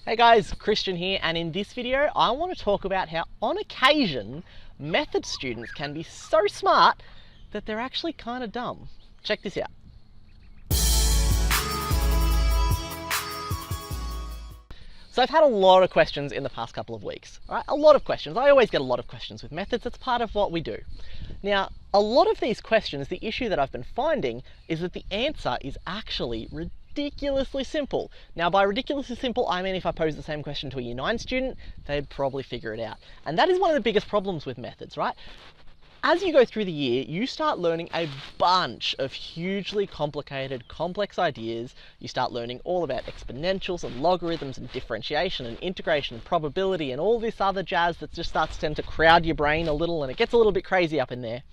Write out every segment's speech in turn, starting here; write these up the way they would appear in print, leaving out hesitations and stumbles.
Hey guys, Christian here, and in this video I want to talk about how on occasion method students can be so smart that they're actually kind of dumb. Check this out. So I've had a lot of questions in the past couple of weeks, all right? A lot of questions. I always get a lot of questions with methods. It's part of what we do. Now, a lot of these questions, the issue that I've been finding is that the answer is actually ridiculously simple. Now, by ridiculously simple, I mean if I pose the same question to a Year 9 student, they'd probably figure it out. And that is one of the biggest problems with methods, right? As you go through the year, you start learning a bunch of hugely complicated, complex ideas. You start learning all about exponentials and logarithms and differentiation and integration and probability and all this other jazz that just starts to tend to crowd your brain a little, and it gets a little bit crazy up in there.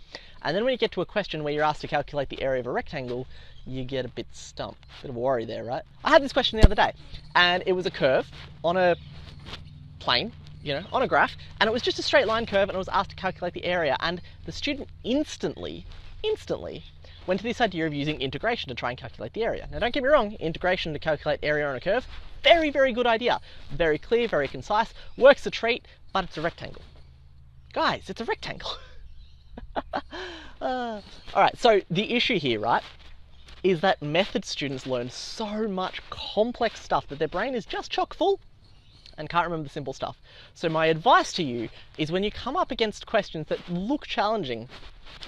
And then when you get to a question where you're asked to calculate the area of a rectangle, you get a bit stumped. Bit of a worry there, right? I had this question the other day, and it was a curve on a plane, on a graph, and it was just a straight line curve, and I was asked to calculate the area, and the student instantly went to this idea of using integration to try and calculate the area. Now don't get me wrong, integration to calculate area on a curve, very, very good idea. Very clear, very concise, works a treat, but it's a rectangle. Guys, it's a rectangle. All right, so the issue here, right, is that method students learn so much complex stuff that their brain is just chock full and can't remember the simple stuff. So my advice to you is when you come up against questions that look challenging,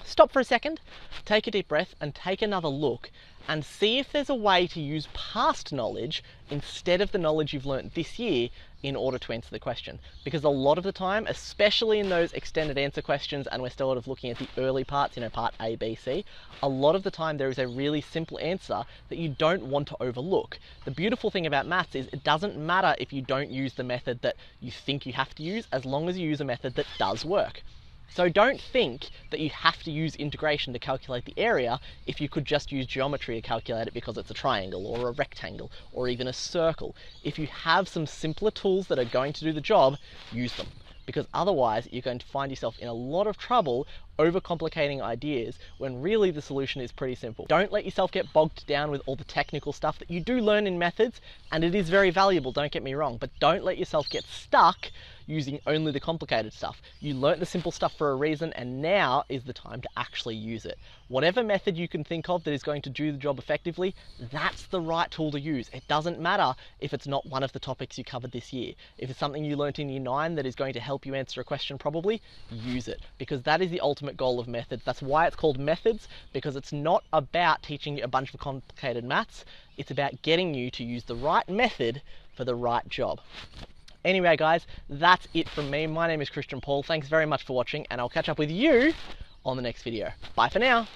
stop for a second, take a deep breath and take another look and see if there's a way to use past knowledge instead of the knowledge you've learnt this year in order to answer the question. Because a lot of the time, especially in those extended answer questions, and we're still sort of looking at the early parts, part A, B, C, a lot of the time there is a really simple answer that you don't want to overlook. The beautiful thing about maths is it doesn't matter if you don't use the method that you think you have to use, as long as you use a method that does work. So don't think that you have to use integration to calculate the area if you could just use geometry to calculate it because it's a triangle or a rectangle or even a circle. If you have some simpler tools that are going to do the job, use them. Because otherwise you're going to find yourself in a lot of trouble overcomplicating ideas when really the solution is pretty simple. Don't let yourself get bogged down with all the technical stuff that you do learn in methods, and it is very valuable, don't get me wrong, but don't let yourself get stuck using only the complicated stuff. You learnt the simple stuff for a reason, and now is the time to actually use it. Whatever method you can think of that is going to do the job effectively, that's the right tool to use. It doesn't matter if it's not one of the topics you covered this year. If it's something you learnt in Year 9 that is going to help you answer a question probably, use it. Because that is the ultimate goal of methods. That's why it's called methods, because it's not about teaching you a bunch of complicated maths. It's about getting you to use the right method for the right job. Anyway guys, that's it from me. My name is Christian Paul. Thanks very much for watching, and I'll catch up with you on the next video. Bye for now.